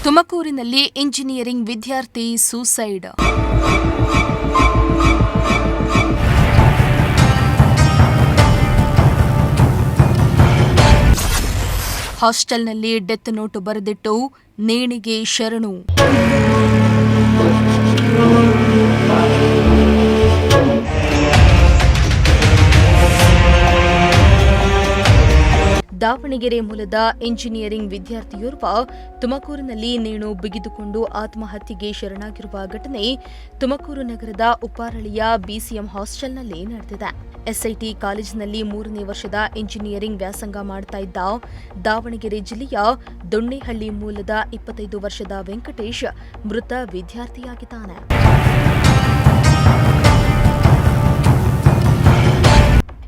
ತುಮಕೂರಿನಲ್ಲಿ ಇಂಜಿನಿಯರಿಂಗ್ ವಿದ್ಯಾರ್ಥಿ ಸೂಸೈಡ್. ಹಾಸ್ಟೆಲ್ನಲ್ಲಿ ಡೆತ್ ನೋಟ್ ಬರೆದಿಟ್ಟು ನೇಣಿಗೆ ಶರಣು. ದಾವಣಗೆರೆ ಮೂಲದ ಇಂಜಿನಿಯರಿಂಗ್ ವಿದ್ಯಾರ್ಥಿಯೋರ್ವ ತುಮಕೂರಿನಲ್ಲಿ ನೇಣು ಬಿಗಿದುಕೊಂಡು ಆತ್ಮಹತ್ಯೆಗೆ ಶರಣಾಗಿರುವ ಘಟನೆ ತುಮಕೂರು ನಗರದ ಉಪ್ಪಾರಳಿಯ ಬಿಸಿಎಂ ಹಾಸ್ಟೆಲ್ನಲ್ಲಿ ನಡೆದಿದೆ. ಎಸ್ಐಟಿ ಕಾಲೇಜಿನಲ್ಲಿ 3ನೇ ವರ್ಷದ ಇಂಜಿನಿಯರಿಂಗ್ ವ್ಯಾಸಂಗ ಮಾಡ್ತಾ ಇದ್ದ ದಾವಣಗೆರೆ ಜಿಲ್ಲೆಯ ದೊಣ್ಣೆಹಳ್ಳಿ ಮೂಲದ 25 ವರ್ಷದ ವೆಂಕಟೇಶ್ ಮೃತ ವಿದ್ಯಾರ್ಥಿಯಾಗಿದ್ದಾನೆ.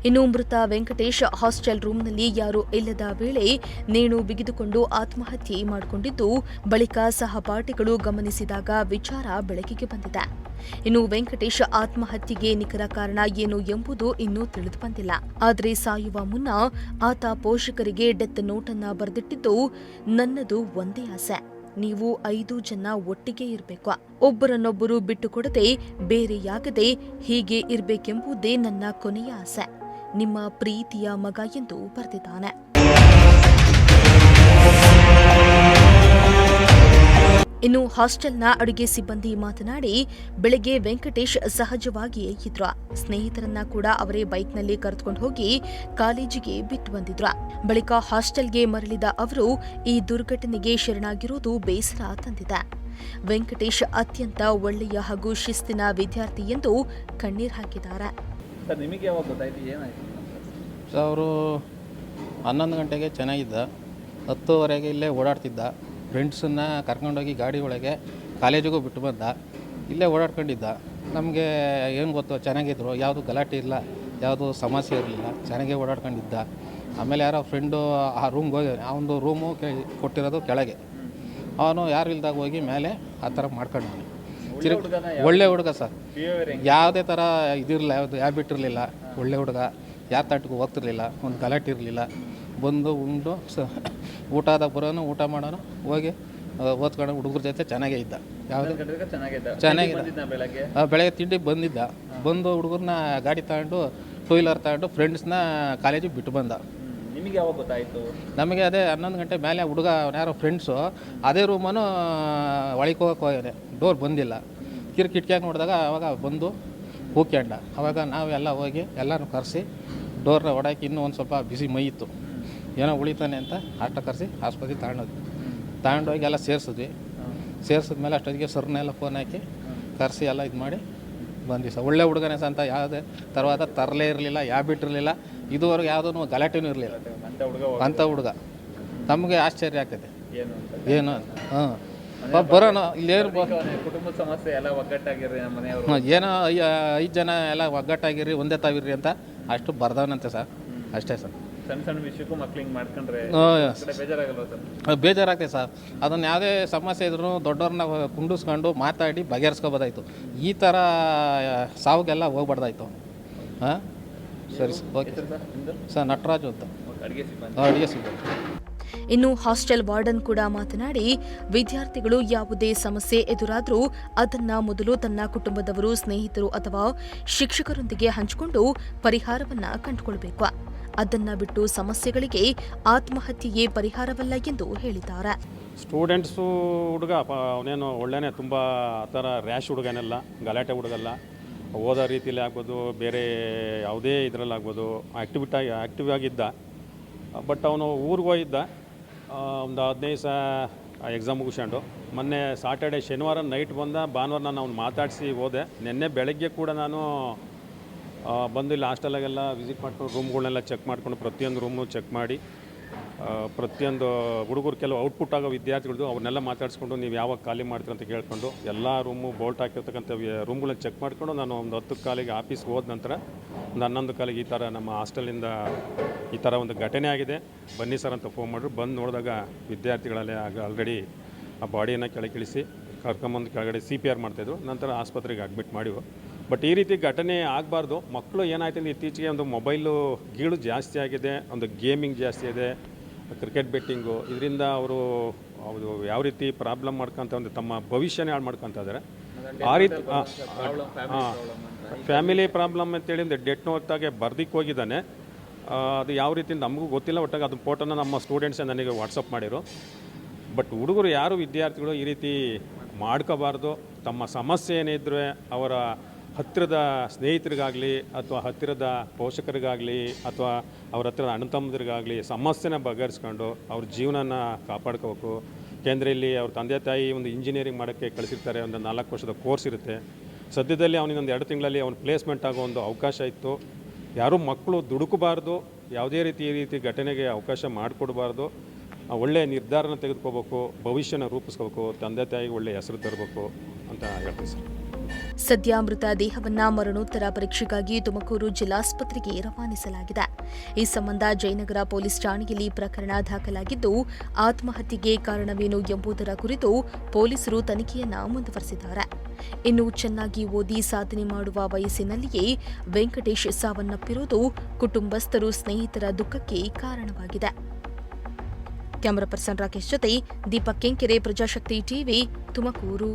ಇನ್ನು ಮೃತ ವೆಂಕಟೇಶ್ ಹಾಸ್ಟೆಲ್ ರೂಮ್ನಲ್ಲಿ ಯಾರೂ ಇಲ್ಲದ ವೇಳೆ ನೇಣು ಬಿಗಿದುಕೊಂಡು ಆತ್ಮಹತ್ಯೆ ಮಾಡಿಕೊಂಡಿದ್ದು, ಬಳಿಕ ಸಹಪಾಠಿಗಳು ಗಮನಿಸಿದಾಗ ವಿಚಾರ ಬೆಳಕಿಗೆ ಬಂದಿದೆ. ಇನ್ನು ವೆಂಕಟೇಶ್ ಆತ್ಮಹತ್ಯೆಗೆ ನಿಖರ ಕಾರಣ ಏನು ಎಂಬುದು ಇನ್ನೂ ತಿಳಿದು ಬಂದಿಲ್ಲ. ಆದರೆ ಸಾಯುವ ಮುನ್ನ ಆತ ಪೋಷಕರಿಗೆ ಡೆತ್ ನೋಟನ್ನ ಬರೆದಿಟ್ಟಿದ್ದು, ನನ್ನದು ಒಂದೇ ಆಸೆ, ನೀವು 5 ಜನ ಒಟ್ಟಿಗೆ ಇರಬೇಕು, ಒಬ್ಬರನ್ನೊಬ್ಬರು ಬಿಟ್ಟುಕೊಡದೆ ಬೇರೆಯಾಗದೆ ಹೀಗೆ ಇರಬೇಕೆಂಬುದೇ ನನ್ನ ಕೊನೆಯ ಆಸೆ, ನಿಮ್ಮ ಪ್ರೀತಿಯ ಮಗ ಎಂದು ಬರೆದಿದ್ದಾನೆ. ಇನ್ನು ಹಾಸ್ಟೆಲ್ನ ಅಡುಗೆ ಸಿಬ್ಬಂದಿ ಮಾತನಾಡಿ, ಬೆಳಗ್ಗೆ ವೆಂಕಟೇಶ್ ಸಹಜವಾಗಿಯೇ ಇದ್ರು. ಸ್ನೇಹಿತರನ್ನ ಕೂಡ ಅವರೇ ಬೈಕ್ನಲ್ಲಿ ಕರೆದುಕೊಂಡು ಹೋಗಿ ಕಾಲೇಜಿಗೆ ಬಿಟ್ಟು ಬಂದಿದ್ರು. ಬಳಿಕ ಹಾಸ್ಟೆಲ್ಗೆ ಮರಳಿದ ಅವರು ಈ ದುರ್ಘಟನೆಗೆ ಶರಣಾಗಿರುವುದು ಬೇಸರ ತಂದಿದೆ. ವೆಂಕಟೇಶ್ ಅತ್ಯಂತ ಒಳ್ಳೆಯ ಹಾಗೂ ಶಿಸ್ತಿನ ವಿದ್ಯಾರ್ಥಿ ಎಂದು ಕಣ್ಣೀರು ಹಾಕಿದ್ದಾರೆ. ಅವರು 11 ಗಂಟೆಗೆ ಚೆನ್ನಾಗಿದ್ದ, 10ವರೆಗೆ ಇಲ್ಲೇ ಓಡಾಡ್ತಿದ್ದ. ಫ್ರೆಂಡ್ಸನ್ನ ಕರ್ಕೊಂಡೋಗಿ ಗಾಡಿ ಒಳಗೆ ಕಾಲೇಜಿಗೂ ಬಿಟ್ಟು ಬಂದ, ಇಲ್ಲೇ ಓಡಾಡ್ಕೊಂಡಿದ್ದ. ನಮಗೆ ಏನು ಗೊತ್ತು, ಚೆನ್ನಾಗಿದ್ರು, ಯಾವುದು ಗಲಾಟೆ ಇಲ್ಲ, ಯಾವುದು ಸಮಸ್ಯೆ ಇರಲಿಲ್ಲ, ಚೆನ್ನಾಗೇ ಓಡಾಡ್ಕೊಂಡಿದ್ದ. ಆಮೇಲೆ ಯಾರೋ ಫ್ರೆಂಡು ಆ ರೂಮ್ಗೆ ಹೋಗಿ, ಅವನು ರೂಮು ಕೊಟ್ಟಿರೋದು ಕೆಳಗೆ, ಅವನು ಯಾರು ಇಲ್ದಾಗ ಹೋಗಿ ಮೇಲೆ ಆ ಥರ ಮಾಡ್ಕೊಂಡವನು. ಒಳ್ಳೆ ಹುಡುಗ ಸರ್, ಯಾವುದೇ ಥರ ಇದಿರಲಿಲ್ಲ, ಯಾವುದು ಹ್ಯಾಬಿಟ್ ಇರಲಿಲ್ಲ, ಒಳ್ಳೆ ಹುಡುಗ, ಯಾರ ತಟ್ಟಿಗೂ ಹೋಗ್ತಿರ್ಲಿಲ್ಲ, ಒಂದು ಗಲಾಟೆ ಇರಲಿಲ್ಲ. ಬಂದು ಉಂಡು ಊಟದಾಗ ಬರೋನು, ಊಟ ಮಾಡೋನು, ಹೋಗಿ ಓದ್ಕೊಂಡು ಹುಡುಗರ ಜೊತೆ ಚೆನ್ನಾಗೇ ಇದ್ದ. ಚೆನ್ನಾಗಿದ್ದ. ಬೆಳಗ್ಗೆ ತಿಂಡಿ ಬಂದಿದ್ದ, ಬಂದು ಹುಡುಗರನ್ನ ಗಾಡಿ ತಗೊಂಡು 2 ವೀಲರ್ ತಗೊಂಡು ಫ್ರೆಂಡ್ಸ್ನ ಕಾಲೇಜಿಗೆ ಬಿಟ್ಟು ಬಂದ. ನಿಮಗೆ ಯಾವಾಗ ಗೊತ್ತಾಯಿತು? ನಮಗೆ ಅದೇ 11 ಗಂಟೆ ಮೇಲೆ ಹುಡುಗ ಯಾರೋ ಫ್ರೆಂಡ್ಸು ಅದೇ ರೂಮನ್ನು ಒಳಗೆ ಹೋಗಕ್ಕೆ ಹೋಗ್ಯಾನೆ, ಡೋರ್ ಬಂದಿಲ್ಲ. ಕಿಟಕಿಯಾಗಿ ನೋಡಿದಾಗ ಅವಾಗ ಬಂದು ಕೂಕ್ಯಂಡ. ಅವಾಗ ನಾವೆಲ್ಲ ಹೋಗಿ ಎಲ್ಲರೂ ಕರೆಸಿ ಡೋರ್ನ ಹೊಡಾಕಿ, ಇನ್ನೂ ಒಂದು ಸ್ವಲ್ಪ ಬಿಸಿ ಮೈ ಇತ್ತು, ಏನೋ ಉಳಿತಾನೆ ಅಂತ ಅಷ್ಟ ಕರೆಸಿ ಆಸ್ಪತ್ರೆಗೆ ತಗೊಂಡೋಗಿ ಎಲ್ಲ ಸೇರಿಸಿದ್ವಿ. ಸೇರಿಸಿದ್ಮೇಲೆ ಅಷ್ಟೊತ್ತಿಗೆ ಸರ್ನೆಲ್ಲ ಫೋನ್ ಹಾಕಿ ಕರೆಸಿ ಎಲ್ಲ ಇದು ಮಾಡಿ ಬಂದ್ವಿ ಸರ್. ಒಳ್ಳೆ ಹುಡುಗನೇ ಸಹ ಅಂತ ಯಾವುದೇ ಥರವಾದ ತರಲೇ ಇರಲಿಲ್ಲ, ಬಿಟ್ಟಿರಲಿಲ್ಲ, ಇದುವರೆಗೆ ಯಾವುದೂ ಗಲಾಟೆನೂ ಇರಲಿಲ್ಲ ಅಂಥ ಹುಡುಗ. ನಮಗೆ ಆಶ್ಚರ್ಯ ಆಗ್ತದೆ ಏನು ಬರೋಣ ಇಲ್ಲೇನು ಕುಟುಂಬದ ಸಮಸ್ಯೆ ಎಲ್ಲ ಒಗ್ಗಟ್ಟಾಗಿರ್ರಿ, ನಮ್ಮ ಮನೆಯವರು ಏನೋ 5 ಜನ ಎಲ್ಲ ಒಗ್ಗಟ್ಟಾಗಿರ್ರಿ, ಒಂದೇ ತಾವಿರ್ರಿ ಅಂತ ಅಷ್ಟು ಬರ್ದವನಂತೆ ಸರ್. ಅಷ್ಟೇ ಸರ್. ಸಣ್ಣ ವಿಷಯಕ್ಕೂ ಮಕ್ಳಿಗೆ ಮಾಡ್ಕೊಂಡ್ರೆ ಬೇಜಾರಾಗಲ್ವ ಸರ್? ಬೇಜಾರಾಗ್ತದೆ ಸರ್. ಅದನ್ನು ಯಾವುದೇ ಸಮಸ್ಯೆ ಇದ್ರೂ ದೊಡ್ಡವ್ರನ್ನ ಕುಂಡಿಸ್ಕೊಂಡು ಮಾತಾಡಿ ಬಗೆಹರಿಸ್ಕೋಬೋದಾಯ್ತು. ಈ ಥರ ಸಾವುಗೆಲ್ಲ ಹೋಗ್ಬಾರ್ದಾಯ್ತು. ಹಾಂ ಸರಿ ಸರ್, ಓಕೆ ಸರ್. ನಟರಾಜು ಅಂತ, ಅಡುಗೆ ಸಿಬ್ಬಂದಿ. ಇನ್ನು ಹಾಸ್ಟೆಲ್ ವಾರ್ಡನ್ ಕೂಡ ಮಾತನಾಡಿ, ವಿದ್ಯಾರ್ಥಿಗಳು ಯಾವುದೇ ಸಮಸ್ಯೆ ಎದುರಾದರೂ ಅದನ್ನ ಮೊದಲು ತನ್ನ ಕುಟುಂಬದವರು, ಸ್ನೇಹಿತರು ಅಥವಾ ಶಿಕ್ಷಕರೊಂದಿಗೆ ಹಂಚಿಕೊಂಡು ಪರಿಹಾರವನ್ನ ಕಂಡುಕೊಳ್ಬೇಕು. ಅದನ್ನ ಬಿಟ್ಟು ಸಮಸ್ಯೆಗಳಿಗೆ ಆತ್ಮಹತ್ಯೆಯೇ ಪರಿಹಾರವಲ್ಲ ಎಂದು ಹೇಳಿದ್ದಾರೆ. ಸ್ಟೂಡೆಂಟ್ಸು ಹುಡುಗ ಅವನೇನು ಒಳ್ಳೆನೇ, ತುಂಬ ಆ ಥರ ರ್ಯಾಶ್ ಹುಡುಗನೆಲ್ಲ, ಗಲಾಟೆ ಹುಡುಗಲ್ಲ. ಓದೋ ರೀತಿಯಲ್ಲಿ ಆಗ್ಬೋದು, ಬೇರೆ ಯಾವುದೇ ಇದರಲ್ಲಾಗ್ಬೋದು ಆ್ಯಕ್ಟಿವ್ ಆಗಿದ್ದ. ಬಟ್ ಅವನು ಊರಿಗೆ ಹೋಗಿದ್ದ, ಒಂದು 15 ದಿವಸ ಎಕ್ಸಾಮ್ ಮುಗಿಸ್ಕೊಂಡು. ಮೊನ್ನೆ ಸಾಟರ್ಡೆ ಶನಿವಾರ ನೈಟ್ ಬಂದ, ಭಾನುವಾರ ನಾನು ಅವ್ನು ಮಾತಾಡಿಸಿ ಹೋದೆ. ನಿನ್ನೆ ಬೆಳಗ್ಗೆ ಕೂಡ ನಾನು ಬಂದು ಇಲ್ಲಿ ಹಾಸ್ಟೆಲಾಗೆಲ್ಲ ವಿಸಿಟ್ ಮಾಡ್ಕೊಂಡು ರೂಮ್ಗಳನ್ನೆಲ್ಲ ಚೆಕ್ ಮಾಡ್ಕೊಂಡು ಪ್ರತಿಯೊಂದು ರೂಮು ಚೆಕ್ ಮಾಡಿ ಪ್ರತಿಯೊಂದು ಹುಡುಗರು ಕೆಲವು ಔಟ್ಪುಟ್ ಆಗೋ ವಿದ್ಯಾರ್ಥಿಗಳು ಅವ್ರನ್ನೆಲ್ಲ ಮಾತಾಡಿಸ್ಕೊಂಡು ನೀವು ಯಾವಾಗ ಖಾಲಿ ಮಾಡ್ತೀರ ಅಂತ ಕೇಳ್ಕೊಂಡು ಎಲ್ಲ ರೂಮು ಬೋಲ್ಟ್ ಹಾಕಿರ್ತಕ್ಕಂಥ ರೂಮ್ಗಳನ್ನ ಚೆಕ್ ಮಾಡಿಕೊಂಡು ನಾನು ಒಂದು 10 ಕಾಲಿಗೆ ಆಫೀಸ್ಗೆ ಹೋದ ನಂತರ ಒಂದು 11 ಕಾಲಿಗೆ ಈ ಥರ ನಮ್ಮ ಹಾಸ್ಟೆಲಿಂದ ಈ ಥರ ಒಂದು ಘಟನೆ ಆಗಿದೆ, ಬನ್ನಿ ಸರ್ ಅಂತ ಫೋನ್ ಮಾಡಿದ್ರು. ಬಂದು ನೋಡಿದಾಗ ವಿದ್ಯಾರ್ಥಿಗಳಲ್ಲೇ ಆಲ್ರೆಡಿ ಆ ಬಾಡಿಯನ್ನು ಕೆಳಗಿಳಿಸಿ ಕರ್ಕೊಂಬಂದು ಕೆಳಗಡೆ CPR ಮಾಡ್ತಾಯಿದ್ರು. ನಂತರ ಆಸ್ಪತ್ರೆಗೆ ಅಡ್ಮಿಟ್ ಮಾಡಿವು. ಬಟ್ ಈ ರೀತಿ ಘಟನೆ ಆಗಬಾರ್ದು. ಮಕ್ಕಳು ಏನಾಯ್ತು ಅಂದರೆ ಇತ್ತೀಚೆಗೆ ಒಂದು ಮೊಬೈಲು ಗೀಳು ಜಾಸ್ತಿ ಆಗಿದೆ, ಒಂದು ಗೇಮಿಂಗ್ ಜಾಸ್ತಿ ಇದೆ, ಕ್ರಿಕೆಟ್ ಬೆಟ್ಟಿಂಗು, ಇದರಿಂದ ಅವರು ಯಾವ ರೀತಿ ಪ್ರಾಬ್ಲಮ್ ಮಾಡ್ಕೊಂತ ಒಂದು ತಮ್ಮ ಭವಿಷ್ಯನೇ ಹಾಳು ಮಾಡ್ಕೊತಾ ಇದ್ದಾರೆ. ಆ ರೀತಿ ಫ್ಯಾಮಿಲಿ ಪ್ರಾಬ್ಲಮ್ ಅಂತೇಳಿ ಒಂದು ಡೆತ್ ನೋಟಾಗೆ ಬರ್ದಿಕ್ಕೆ ಹೋಗಿದ್ದಾನೆ. ಅದು ಯಾವ ರೀತಿ ನಮಗೂ ಗೊತ್ತಿಲ್ಲ. ಒಟ್ಟಾಗಿ ಅದು ಫೋಟೋನ ನಮ್ಮ ಸ್ಟೂಡೆಂಟ್ಸೇ ನನಗೆ ವಾಟ್ಸಪ್ ಮಾಡಿರು. ಬಟ್ ಹುಡುಗರು ಯಾರು ವಿದ್ಯಾರ್ಥಿಗಳು ಈ ರೀತಿ ಮಾಡ್ಕೋಬಾರ್ದು. ತಮ್ಮ ಸಮಸ್ಯೆ ಏನಿದ್ರೆ ಅವರ ಹತ್ತಿರದ ಸ್ನೇಹಿತರಿಗಾಗಲಿ ಅಥವಾ ಹತ್ತಿರದ ಪೋಷಕರಿಗಾಗಲಿ ಅಥವಾ ಅವ್ರ ಹತ್ತಿರದ ಅಣ್ಣ ತಮ್ಮದಿರಿಗಾಗಲಿ ಸಮಸ್ಯೆನ ಬಗೆಹರಿಸ್ಕೊಂಡು ಅವ್ರ ಜೀವನನ ಕಾಪಾಡ್ಕೋಬೇಕು. ಯಾಕೆಂದರೆ ಇಲ್ಲಿ ಅವ್ರ ತಂದೆ ತಾಯಿ ಒಂದು ಇಂಜಿನಿಯರಿಂಗ್ ಮಾಡೋಕ್ಕೆ ಕಳಿಸಿರ್ತಾರೆ. ಒಂದು 4 ವರ್ಷದ ಕೋರ್ಸ್ ಇರುತ್ತೆ. ಸದ್ಯದಲ್ಲಿ ಅವನಿಗೊಂದು 2 ತಿಂಗಳಲ್ಲಿ ಅವನು ಪ್ಲೇಸ್ಮೆಂಟ್ ಆಗೋ ಒಂದು ಅವಕಾಶ ಇತ್ತು. ಯಾರೂ ಮಕ್ಕಳು ದುಡುಕಬಾರ್ದು, ಯಾವುದೇ ಈ ರೀತಿ ಘಟನೆಗೆ ಅವಕಾಶ ಮಾಡಿಕೊಡ್ಬಾರ್ದು. ಒಳ್ಳೆಯ ನಿರ್ಧಾರನ ತೆಗೆದುಕೋಬೇಕು, ಭವಿಷ್ಯನ ರೂಪಿಸ್ಕೋಬೇಕು, ತಂದೆ ತಾಯಿಗೆ ಒಳ್ಳೆಯ ಹೆಸರು ತರಬೇಕು ಅಂತ ಹೇಳ್ತೀವಿ ಸರ್. ಸದ್ಯ ಮೃತ ದೇಹವನ್ನ ಮರಣೋತ್ತರ ಪರೀಕ್ಷೆಗಾಗಿ ತುಮಕೂರು ಜಿಲ್ಲಾಸ್ಪತ್ರೆಗೆ ರವಾನಿಸಲಾಗಿದೆ. ಈ ಸಂಬಂಧ ಜಯನಗರ ಪೊಲೀಸ್ ಠಾಣೆಯಲ್ಲಿ ಪ್ರಕರಣ ದಾಖಲಾಗಿದ್ದು, ಆತ್ಮಹತ್ಯೆಗೆ ಕಾರಣವೇನು ಎಂಬುದರ ಕುರಿತು ಪೊಲೀಸರು ತನಿಖೆಯನ್ನ ಮುಂದುವರೆಸಿದ್ದಾರೆ. ಇನ್ನು ಚೆನ್ನಾಗಿ ಓದಿ ಸಾಧನೆ ಮಾಡುವ ವಯಸ್ಸಿನಲ್ಲಿಯೇ ವೆಂಕಟೇಶ್ ಸಾವನ್ನಪ್ಪಿರುವುದು ಕುಟುಂಬಸ್ಥರು, ಸ್ನೇಹಿತರ ದುಃಖಕ್ಕೆ ಕಾರಣವಾಗಿದೆ. ಕ್ಯಾಮರಾ ಪರ್ಸನ್ ರಾಕೇಶ್ ಜೊತೆ ದೀಪಕ್ ಕೆಂಕೆರೆ, ಪ್ರಜಾಶಕ್ತಿ ಟಿವಿ, ತುಮಕೂರು.